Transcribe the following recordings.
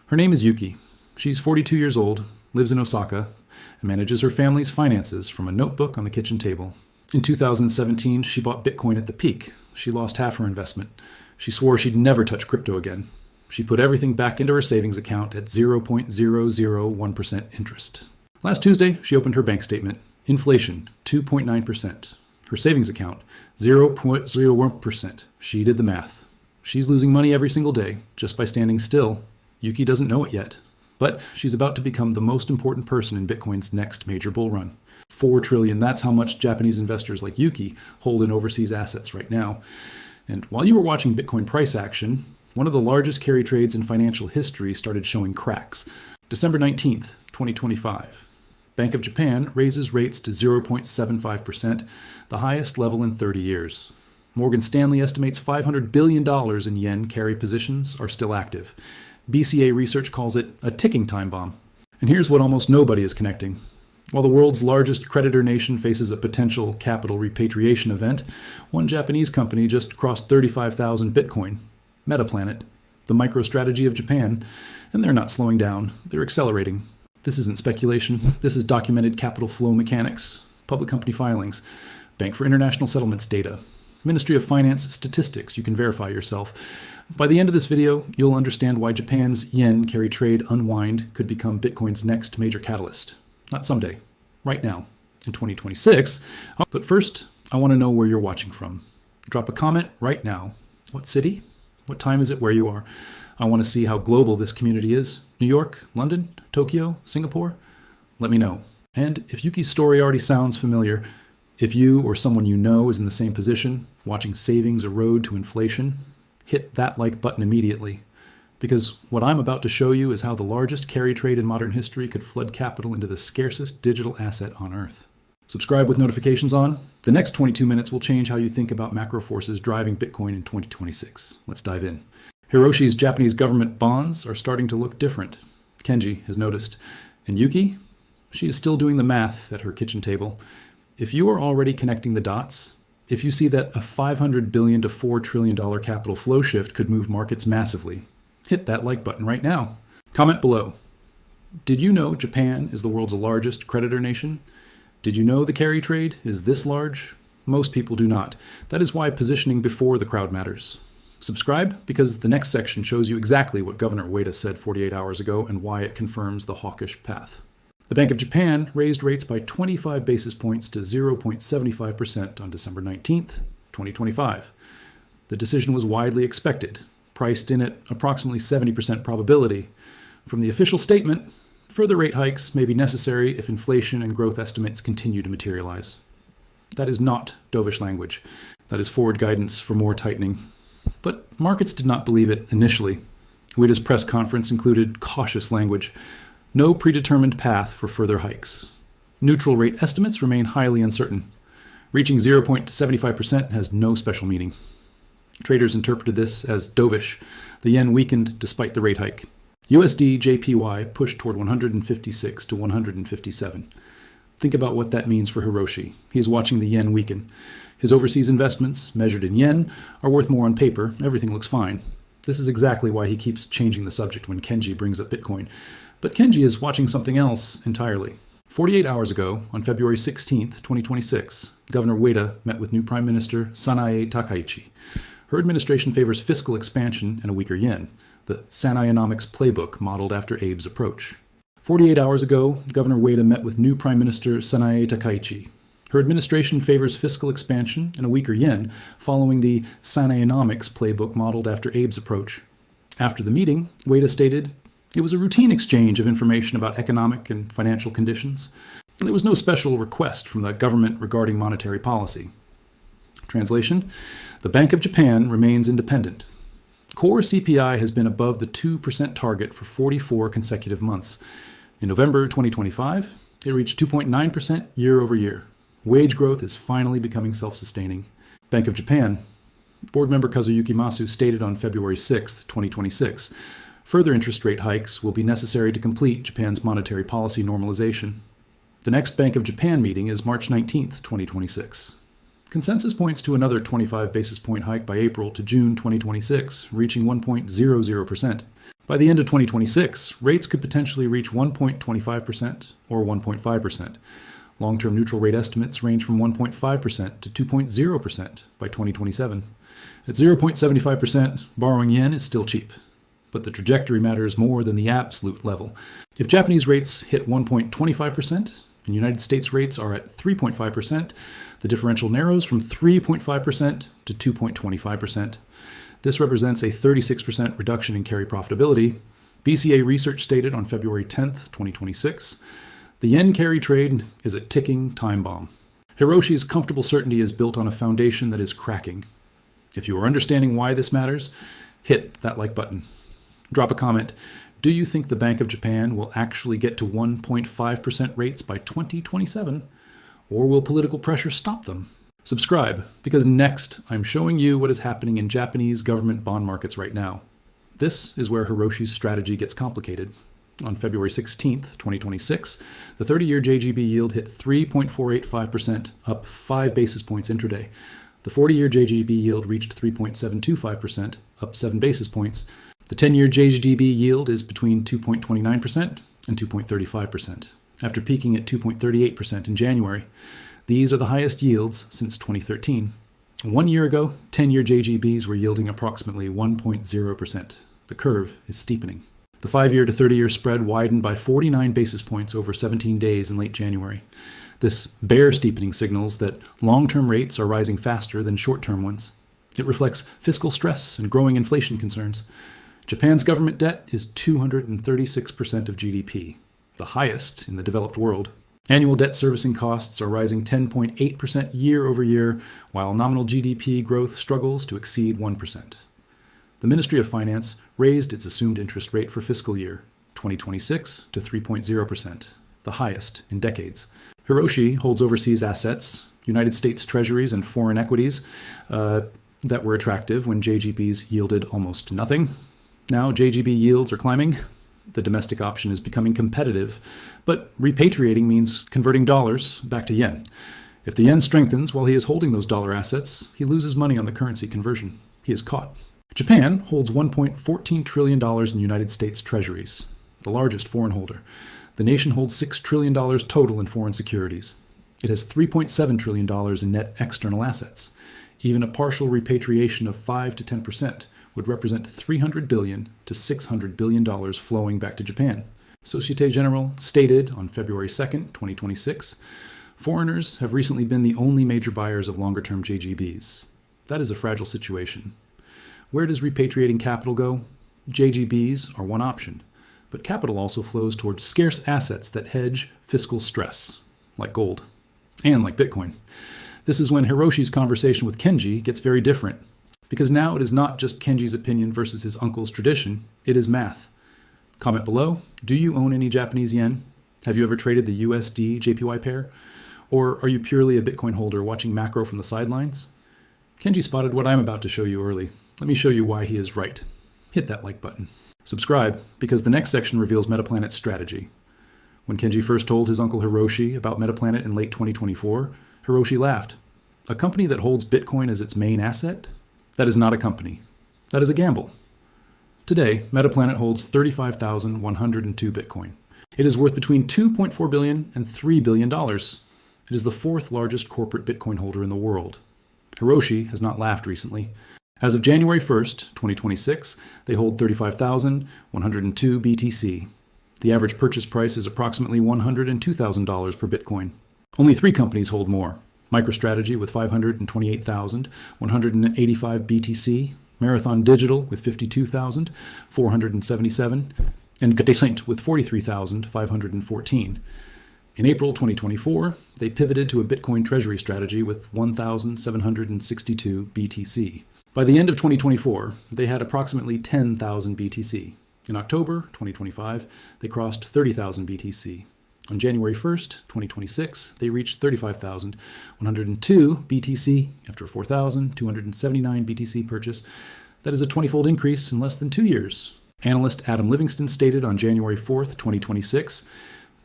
Her name is Yuki. She's 42 years old, lives in Osaka, and manages her family's finances from a notebook on the kitchen table. In 2017, she bought Bitcoin at the peak. She lost half her investment. She swore she'd never touch crypto again. She put everything back into her savings account at 0.001% interest. Last Tuesday, she opened her bank statement. Inflation, 2.9%. Her savings account, 0.01%. She did the math. She's losing money every single day just by standing still. Yuki doesn't know it yet, but she's about to become the most important person in Bitcoin's next major bull run. 4 trillion, that's how much Japanese investors like Yuki hold in overseas assets right now. And while you were watching Bitcoin price action, one of the largest carry trades in financial history started showing cracks. December 19th, 2025. Bank of Japan raises rates to 0.75%, the highest level in 30 years. Morgan Stanley estimates $500 billion in yen carry positions are still active. BCA Research calls it a ticking time bomb. And here's what almost nobody is connecting. While the world's largest creditor nation faces a potential capital repatriation event, one Japanese company just crossed 35,000 Bitcoin. Metaplanet, the MicroStrategy of Japan, and they're not slowing down, they're accelerating. This isn't speculation, this is documented capital flow mechanics, public company filings, Bank for International Settlements data, Ministry of Finance statistics, you can verify yourself. By the end of this video, you'll understand why Japan's yen carry trade unwind could become Bitcoin's next major catalyst. Not someday, right now, in 2026. But first, I want to know where you're watching from. Drop a comment right now. What city? What time is it where you are? I want to see how global this community is. New York, London, Tokyo, Singapore? Let me know. And if Yuki's story already sounds familiar, if you or someone you know is in the same position, watching savings erode to inflation, hit that like button immediately. Because what I'm about to show you is how the largest carry trade in modern history could flood capital into the scarcest digital asset on Earth. Subscribe with notifications on. The next 22 minutes will change how you think about macro forces driving Bitcoin in 2026. Let's dive in. Hiroshi's Japanese government bonds are starting to look different. Kenji has noticed. And Yuki? She is still doing the math at her kitchen table. If you are already connecting the dots, if you see that a $500 billion to $4 trillion capital flow shift could move markets massively, hit that like button right now. Comment below. Did you know Japan is the world's largest creditor nation? Did you know the carry trade is this large? Most people do not. That is why positioning before the crowd matters. Subscribe because the next section shows you exactly what Governor Ueda said 48 hours ago and why it confirms the hawkish path. The Bank of Japan raised rates by 25 basis points to 0.75% on December 19th, 2025. The decision was widely expected, priced in at approximately 70% probability. From the official statement, further rate hikes may be necessary if inflation and growth estimates continue to materialize. That is not dovish language. That is forward guidance for more tightening. But markets did not believe it initially. Ueda's press conference included cautious language. No predetermined path for further hikes. Neutral rate estimates remain highly uncertain. Reaching 0.75% has no special meaning. Traders interpreted this as dovish. The yen weakened despite the rate hike. USD JPY pushed toward 156 to 157. Think about what that means for Hiroshi. He is watching the yen weaken. His overseas investments, measured in yen, are worth more on paper. Everything looks fine. This is exactly why he keeps changing the subject when Kenji brings up Bitcoin. But Kenji is watching something else entirely. 48 hours ago, on February 16th, 2026, Governor Ueda met with new Prime Minister Sanae Takaichi. Her administration favors fiscal expansion and a weaker yen, the Sanaenomics playbook modeled after Abe's approach. 48 hours ago, Governor Ueda met with new Prime Minister Sanae Takaichi. Her administration favors fiscal expansion and a weaker yen, following the Sanaenomics playbook modeled after Abe's approach. After the meeting, Ueda stated, "It was a routine exchange of information about economic and financial conditions. There was no special request from the government regarding monetary policy." Translation: the Bank of Japan remains independent. Core CPI has been above the 2% target for 44 consecutive months. In November 2025, it reached 2.9% year over year. Wage growth is finally becoming self-sustaining. Bank of Japan. Board member Kazuyuki Masu stated on February 6, 2026, further interest rate hikes will be necessary to complete Japan's monetary policy normalization. The next Bank of Japan meeting is March 19, 2026. Consensus points to another 25 basis point hike by April to June 2026, reaching 1.00%. By the end of 2026, rates could potentially reach 1.25% or 1.5%. Long-term neutral rate estimates range from 1.5% to 2.0% by 2027. At 0.75%, borrowing yen is still cheap. But the trajectory matters more than the absolute level. If Japanese rates hit 1.25% and United States rates are at 3.5%, the differential narrows from 3.5% to 2.25%. This represents a 36% reduction in carry profitability. BCA research stated on February 10, 2026, the yen carry trade is a ticking time bomb. Hiroshi's comfortable certainty is built on a foundation that is cracking. If you are understanding why this matters, hit that like button. Drop a comment. Do you think the Bank of Japan will actually get to 1.5% rates by 2027? Or will political pressure stop them? Subscribe, because next I'm showing you what is happening in Japanese government bond markets right now. This is where Hiroshi's strategy gets complicated. On February 16, 2026, the 30-year JGB yield hit 3.485%, up 5 basis points intraday. The 40-year JGB yield reached 3.725%, up 7 basis points. The 10-year JGB yield is between 2.29% and 2.35%, after peaking at 2.38% in January. These are the highest yields since 2013. 1 year ago, 10-year JGBs were yielding approximately 1.0%. The curve is steepening. The 5-year to 30-year spread widened by 49 basis points over 17 days in late January. This bear steepening signals that long-term rates are rising faster than short-term ones. It reflects fiscal stress and growing inflation concerns. Japan's government debt is 236% of GDP, the highest in the developed world. Annual debt servicing costs are rising 10.8% year over year, while nominal GDP growth struggles to exceed 1%. The Ministry of Finance raised its assumed interest rate for fiscal year 2026 to 3.0%, the highest in decades. Hiroshi holds overseas assets, United States treasuries and foreign equities that were attractive when JGBs yielded almost nothing. Now JGB yields are climbing. The domestic option is becoming competitive, but repatriating means converting dollars back to yen. If the yen strengthens while he is holding those dollar assets, he loses money on the currency conversion. He is caught. Japan holds $1.14 trillion in United States treasuries, the largest foreign holder. The nation holds $6 trillion total in foreign securities. It has $3.7 trillion in net external assets. Even a partial repatriation of 5 to 10% would represent $300 billion to $600 billion flowing back to Japan. Societe Generale stated on February 2, 2026, foreigners have recently been the only major buyers of longer-term JGBs. That is a fragile situation. Where does repatriating capital go? JGBs are one option, but capital also flows towards scarce assets that hedge fiscal stress, like gold, and like Bitcoin. This is when Hiroshi's conversation with Kenji gets very different. Because now it is not just Kenji's opinion versus his uncle's tradition, it is math. Comment below, do you own any Japanese yen? Have you ever traded the USD JPY pair? Or are you purely a Bitcoin holder watching macro from the sidelines? Kenji spotted what I'm about to show you early. Let me show you why he is right. Hit that like button. Subscribe, because the next section reveals Metaplanet's strategy. When Kenji first told his uncle Hiroshi about Metaplanet in late 2024, Hiroshi laughed. A company that holds Bitcoin as its main asset? That is not a company. That is a gamble. Today, Metaplanet holds 35,102 Bitcoin. It is worth between $2.4 billion and $3 billion. It is the fourth largest corporate Bitcoin holder in the world. Hiroshi has not laughed recently. As of January 1st, 2026, they hold 35,102 BTC. The average purchase price is approximately $102,000 per Bitcoin. Only 3 companies hold more. MicroStrategy with 528,185 BTC, Marathon Digital with 52,477, and Gadesint with 43,514. In April 2024, they pivoted to a Bitcoin treasury strategy with 1,762 BTC. By the end of 2024, they had approximately 10,000 BTC. In October 2025, they crossed 30,000 BTC. On January 1st, 2026, they reached 35,102 BTC after a 4,279 BTC purchase. That is a 20-fold increase in less than 2 years. Analyst Adam Livingston stated on January 4th, 2026,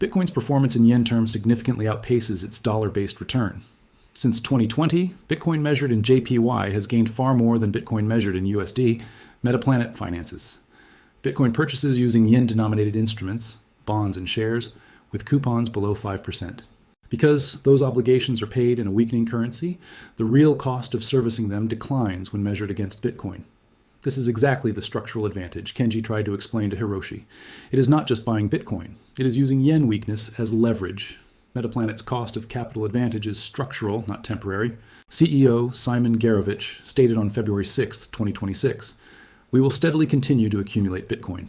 Bitcoin's performance in yen terms significantly outpaces its dollar-based return. Since 2020, Bitcoin measured in JPY has gained far more than Bitcoin measured in USD, Metaplanet finances. Bitcoin purchases using yen-denominated instruments, bonds and shares, with coupons below 5%. Because those obligations are paid in a weakening currency, the real cost of servicing them declines when measured against Bitcoin. This is exactly the structural advantage Kenji tried to explain to Hiroshi. It is not just buying Bitcoin. It is using yen weakness as leverage. Metaplanet's cost of capital advantage is structural, not temporary. CEO Simon Garovich stated on February 6, 2026, "We will steadily continue to accumulate Bitcoin.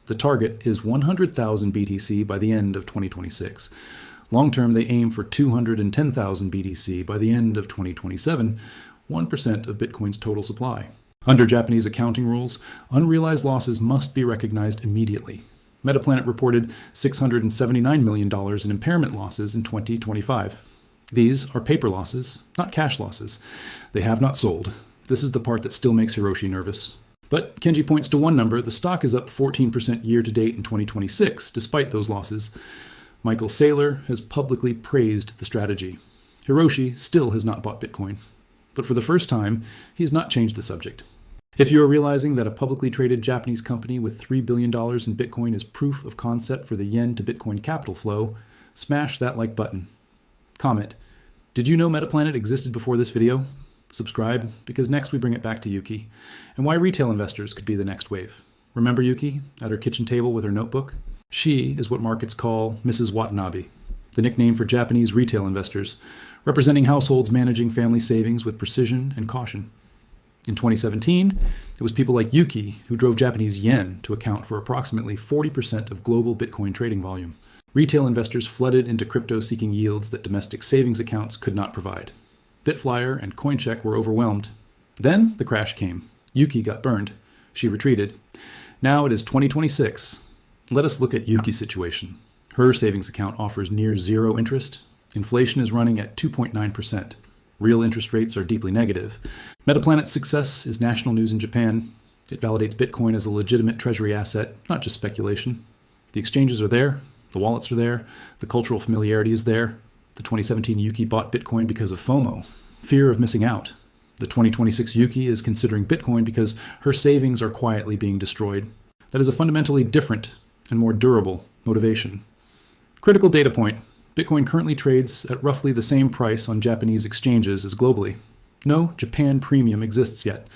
The target is 100,000 BTC by the end of 2026. Long-term, they aim for 210,000 BTC by the end of 2027, 1% of Bitcoin's total supply. Under Japanese accounting rules, unrealized losses must be recognized immediately. Metaplanet reported $679 million in impairment losses in 2025. These are paper losses, not cash losses. They have not sold. This is the part that still makes Hiroshi nervous. But Kenji points to one number. The stock is up 14% year-to-date in 2026, despite those losses. Michael Saylor has publicly praised the strategy. Hiroshi still has not bought Bitcoin. But for the first time, he has not changed the subject. If you are realizing that a publicly traded Japanese company with $3 billion in Bitcoin is proof of concept for the yen to Bitcoin capital flow, smash that like button. Comment, did you know Metaplanet existed before this video? Subscribe, because next we bring it back to Yuki, and why retail investors could be the next wave. Remember Yuki, at her kitchen table with her notebook? She is what markets call Mrs. Watanabe, the nickname for Japanese retail investors, representing households managing family savings with precision and caution. In 2017, it was people like Yuki who drove Japanese yen to account for approximately 40% of global Bitcoin trading volume. Retail investors flooded into crypto seeking yields that domestic savings accounts could not provide. Bitflyer and Coincheck were overwhelmed. Then the crash came. Yuki got burned. She retreated. Now it is 2026. Let us look at Yuki's situation. Her savings account offers near zero interest. Inflation is running at 2.9%. Real interest rates are deeply negative. Metaplanet's success is national news in Japan. It validates Bitcoin as a legitimate treasury asset, not just speculation. The exchanges are there. The wallets are there. The cultural familiarity is there. The 2017 Yuki bought Bitcoin because of FOMO, fear of missing out. The 2026 Yuki is considering Bitcoin because her savings are quietly being destroyed. That is a fundamentally different and more durable motivation. Critical data point. Bitcoin currently trades at roughly the same price on Japanese exchanges as globally. No Japan premium exists yet.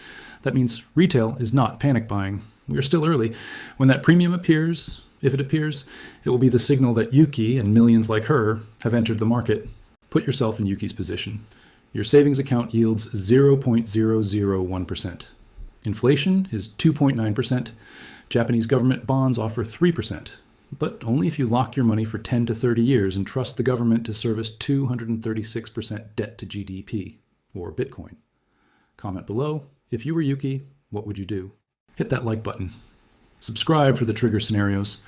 That means retail is not panic buying. We are still early. When that premium appears, if it appears, it will be the signal that Yuki and millions like her have entered the market. Put yourself in Yuki's position. Your savings account yields 0.001%. Inflation is 2.9%. Japanese government bonds offer 3%. But only if you lock your money for 10 to 30 years and trust the government to service 236% debt to GDP, or Bitcoin. Comment below, if you were Yuki, what would you do? Hit that like button. Subscribe for the trigger scenarios.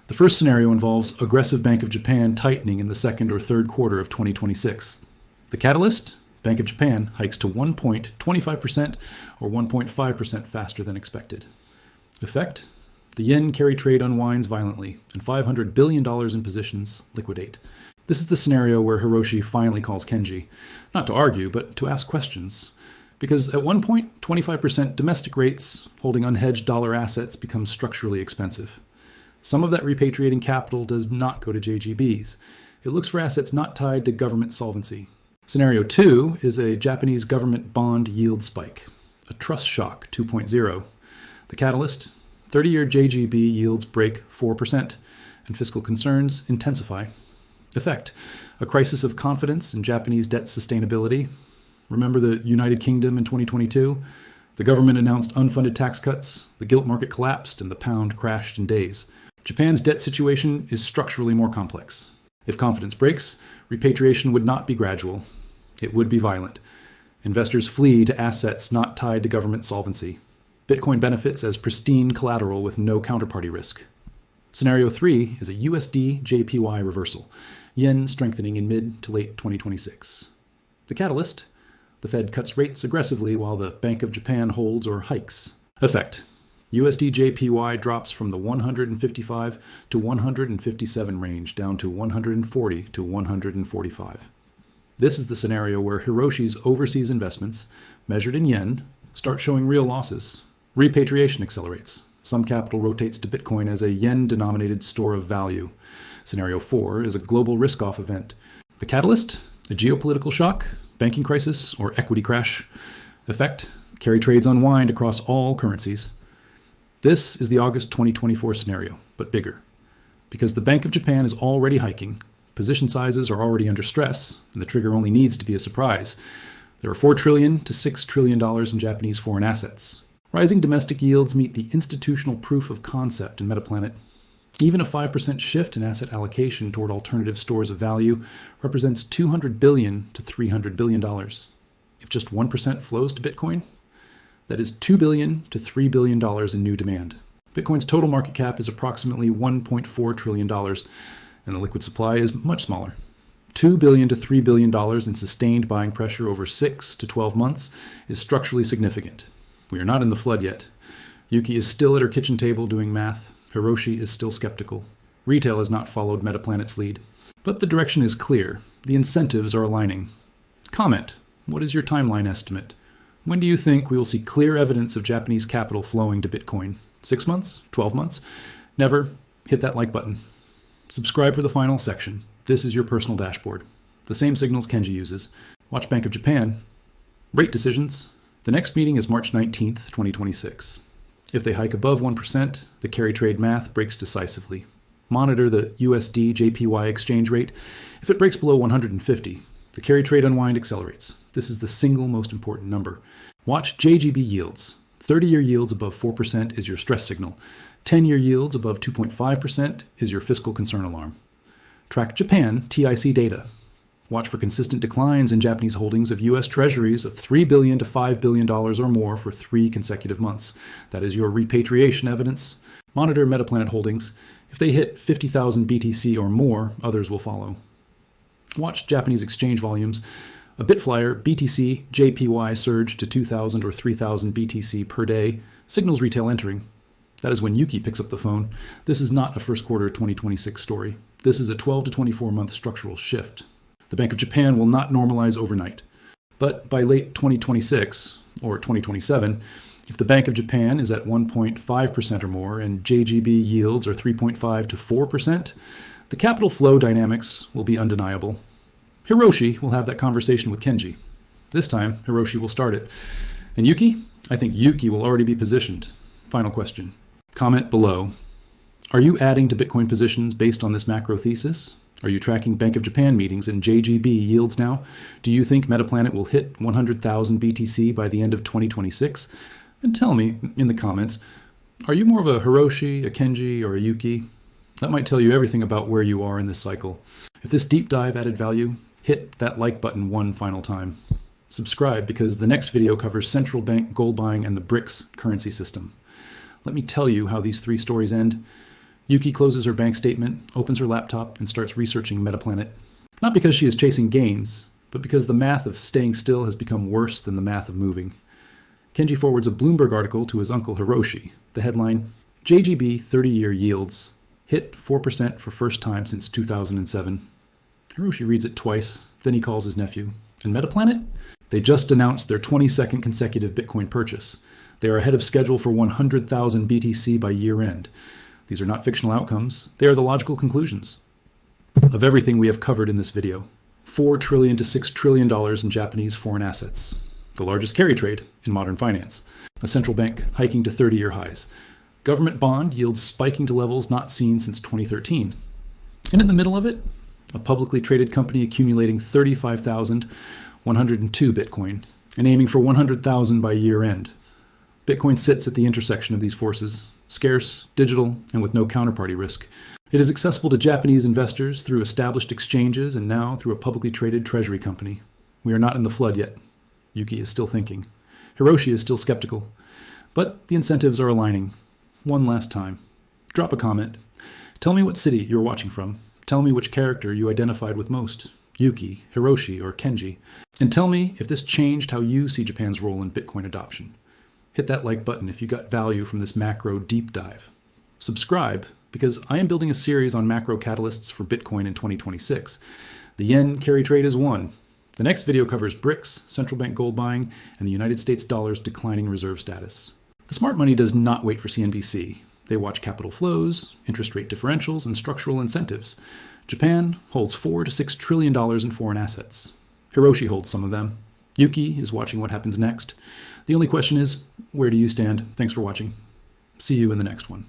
The first scenario involves aggressive Bank of Japan tightening in the second or third quarter of 2026. The catalyst? Bank of Japan hikes to 1.25% or 1.5% faster than expected. Effect? The yen carry trade unwinds violently, and $500 billion in positions liquidate. This is the scenario where Hiroshi finally calls Kenji, not to argue, but to ask questions. Because at one point, 25% domestic rates holding unhedged dollar assets become structurally expensive. Some of that repatriating capital does not go to JGBs. It looks for assets not tied to government solvency. Scenario 2 is a Japanese government bond yield spike, a trust shock 2.0. The catalyst? 30-year JGB yields break 4%, and fiscal concerns intensify. Effect: a crisis of confidence in Japanese debt sustainability. Remember the United Kingdom in 2022? The government announced unfunded tax cuts, the gilt market collapsed, and the pound crashed in days. Japan's debt situation is structurally more complex. If confidence breaks, repatriation would not be gradual. It would be violent. Investors flee to assets not tied to government solvency. Bitcoin benefits as pristine collateral with no counterparty risk. Scenario 3 is a USD JPY reversal, yen strengthening in mid to late 2026. The catalyst? The Fed cuts rates aggressively while the Bank of Japan holds or hikes. Effect: USD JPY drops from the 155 to 157 range down to 140 to 145. This is the scenario where Hiroshi's overseas investments, measured in yen, start showing real losses. Repatriation accelerates. Some capital rotates to Bitcoin as a yen-denominated store of value. Scenario 4 is a global risk-off event. The catalyst? A geopolitical shock, banking crisis, or equity crash. Effect? Carry trades unwind across all currencies. This is the August 2024 scenario, but bigger. Because the Bank of Japan is already hiking, position sizes are already under stress, and the trigger only needs to be a surprise. There are $4 trillion to $6 trillion in Japanese foreign assets. Rising domestic yields meet the institutional proof of concept in Metaplanet. Even a 5% shift in asset allocation toward alternative stores of value represents $200 billion to $300 billion. If just 1% flows to Bitcoin, that is $2 billion to $3 billion in new demand. Bitcoin's total market cap is approximately $1.4 trillion, and the liquid supply is much smaller. $2 billion to $3 billion in sustained buying pressure over 6 to 12 months is structurally significant. We are not in the flood yet. Yuki is still at her kitchen table doing math. Hiroshi is still skeptical. Retail has not followed Metaplanet's lead. But the direction is clear. The incentives are aligning. Comment. What is your timeline estimate? When do you think we will see clear evidence of Japanese capital flowing to Bitcoin? 6 months? 12 months? Never. Hit that like button. Subscribe for the final section. This is your personal dashboard. The same signals Kenji uses. Watch Bank of Japan. Rate decisions. The next meeting is March 19th, 2026. If they hike above 1%, the carry trade math breaks decisively. Monitor the USD JPY exchange rate. If it breaks below 150, the carry trade unwind accelerates. This is the single most important number. Watch JGB yields. 30-year yields above 4% is your stress signal. 10-year yields above 2.5% is your fiscal concern alarm. Track Japan TIC data. Watch for consistent declines in Japanese holdings of U.S. Treasuries of $3 billion to $5 billion or more for 3 consecutive months. That is your repatriation evidence. Monitor Metaplanet holdings. If they hit 50,000 BTC or more, others will follow. Watch Japanese exchange volumes. A Bitflyer BTC JPY surge to 2,000 or 3,000 BTC per day signals retail entering. That is when Yuki picks up the phone. This is not a first quarter 2026 story. This is a 12 to 24 month structural shift. The Bank of Japan will not normalize overnight. But by late 2026 or 2027, if the Bank of Japan is at 1.5% or more and JGB yields are 3.5 to 4%, the capital flow dynamics will be undeniable. Hiroshi will have that conversation with Kenji. This time, Hiroshi will start it. And Yuki? I think Yuki will already be positioned. Final question. Comment below. Are you adding to Bitcoin positions based on this macro thesis? Are you tracking Bank of Japan meetings and JGB yields now? Do you think Metaplanet will hit 100,000 BTC by the end of 2026? And tell me in the comments, are you more of a Hiroshi, a Kenji, or a Yuki? That might tell you everything about where you are in this cycle. If this deep dive added value, hit that like button one final time. Subscribe because the next video covers central bank gold buying and the BRICS currency system. Let me tell you how these 3 stories end. Yuki closes her bank statement, opens her laptop, and starts researching Metaplanet. Not because she is chasing gains, but because the math of staying still has become worse than the math of moving. Kenji forwards a Bloomberg article to his uncle Hiroshi. The headline, JGB 30-year yields hit 4% for first time since 2007. Hiroshi reads it twice, then he calls his nephew. And Metaplanet? They just announced their 22nd consecutive Bitcoin purchase. They are ahead of schedule for 100,000 BTC by year end. These are not fictional outcomes. They are the logical conclusions of everything we have covered in this video. $4 trillion to $6 trillion in Japanese foreign assets. The largest carry trade in modern finance. A central bank hiking to 30-year highs. Government bond yields spiking to levels not seen since 2013. And in the middle of it, a publicly traded company accumulating 35,102 Bitcoin and aiming for 100,000 by year end. Bitcoin sits at the intersection of these forces. Scarce, digital, and with no counterparty risk. It is accessible to Japanese investors through established exchanges and now through a publicly traded treasury company. We are not in the flood yet. Yuki is still thinking. Hiroshi is still skeptical. But the incentives are aligning. One last time. Drop a comment. Tell me what city you're watching from. Tell me which character you identified with most. Yuki, Hiroshi, or Kenji. And tell me if this changed how you see Japan's role in Bitcoin adoption. Hit that like button if you got value from this macro deep dive. Subscribe, because I am building a series on macro catalysts for Bitcoin in 2026. The yen carry trade is one. The next video covers BRICS, central bank gold buying, and the United States dollar's declining reserve status. The smart money does not wait for CNBC. They watch capital flows, interest rate differentials, and structural incentives. Japan holds $4 to $6 trillion in foreign assets. Hiroshi holds some of them. Yuki is watching what happens next. The only question is, where do you stand? Thanks for watching. See you in the next one.